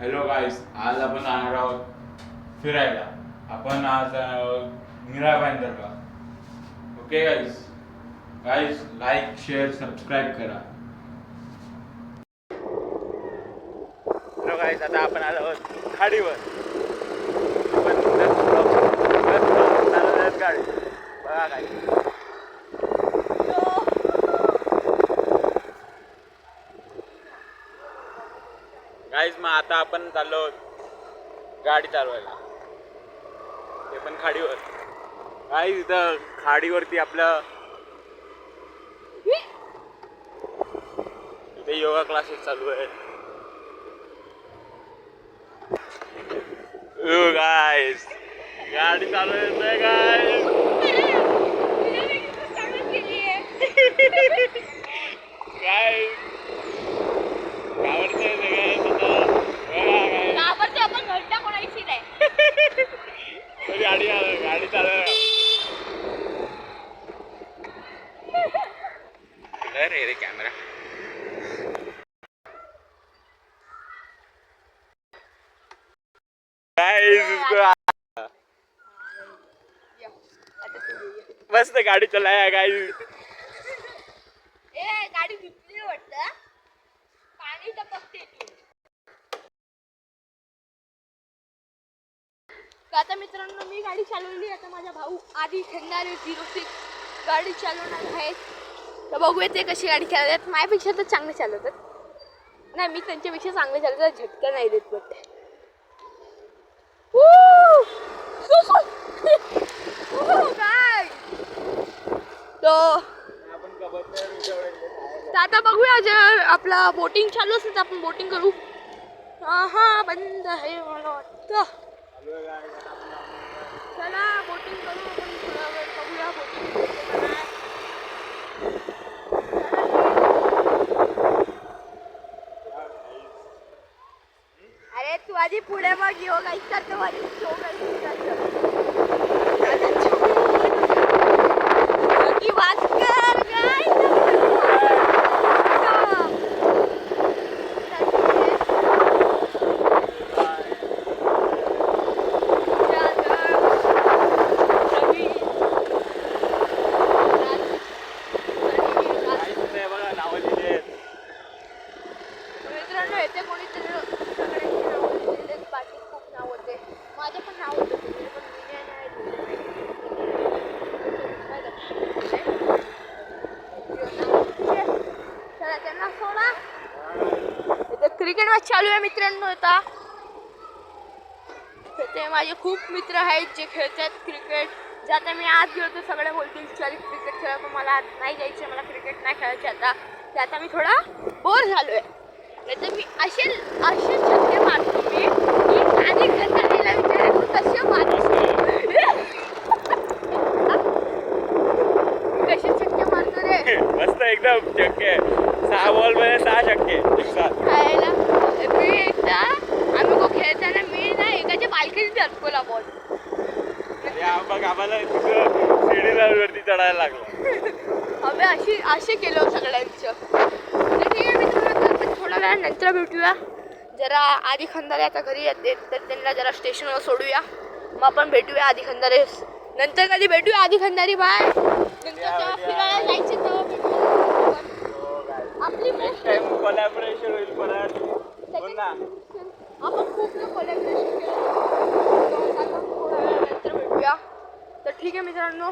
Hello गाईस, आज आपण जाणार आहोत फिरायला. आपण आज मीरा भाईंदरला. ओके गाईस, लाईक शेअर सबस्क्राईब करा. हॅलो गाईस, आता आपण आलो आहोत खाडीवर. आपण चालवत गाडी बघा गाईस. गाईज मग आता आपण चाललो गाडी चालवायला, ते पण खाडीवर. गाईज इथं खाडीवरती आपलं इथे योगा क्लासेस चालू आहे. गाईज गाडी चालवतोय गाईज. गाईज आवडतंय गाडी चालव रे कॅमेरा. मस्त गाडी चलाया गाइस. गाडी धुतली वाटतं, पाणी टपकते. आता मित्रांनो मी गाडी चालवली. आता माझा भाऊ आधी खंडारे 06 गाडी चालवणार आहेत. तर बघूया ते कशी गाडी चालवतात. माझ्यापेक्षा तर चांगले चालवतात. नाही, मी त्यांच्यापेक्षा चांगले चालवतात. झटका नाही देत बट आता बघूया. जर आपला बोटिंग चालू असेल तर आपण बोटिंग करू. हा बंद आहे मला वाटतं. चला बोटिंग करू आपण. थोडा वेळ बघूया बोटिंग. अरे तू आधी पुढे बघ. योगा इच्छा माझी क्रिकेट मॅच चालू आहे मित्रांनो. आता ते माझे खूप मित्र आहेत जे खेळतात क्रिकेट. जे आता मी आज गेलो तर सगळे बोलतील चल क्रिकेट खेळा, पण मला नाही जायचं. मला क्रिकेट नाही खेळायचे आता. ते आता मी थोडा बोर झालो आहे. नाही तर मी असे छक्के मारतो. मी आणि घरच्यांना विचारतो कसे मारतो, कसे छक्के मारतो रे. मस्त एकदम छक्के. 6 बॉल मध्ये 6 छक्के खायला. मी एकदा आम्ही को खेळताना मी ना एकाच्या बालकीने अडकवला बॉल. बघ आम्हाला शिडीवरती चढायला लागलं. आम्ही असे केलं सगळ्यांचं. ठीक आहे मित्रांनो, थोड्या वेळानंतर भेटूया. जरा आधी खंदारे आता घरी येते तर त्यांना जरा स्टेशनवर सोडूया. मग आपण भेटूया आधी खंदारे. नंतर कधी भेटूया आधी खंदारी. बाय. नंतर फिरायला जायचं तेव्हा भेटूया. आपली नेक्स्ट टाइम कोलॅबोरेशन होईल परत. बोल ना. आपण खूप कोलॅबोरेशन केलं. थोड्या वेळानंतर भेटूया. तर ठीक आहे मित्रांनो.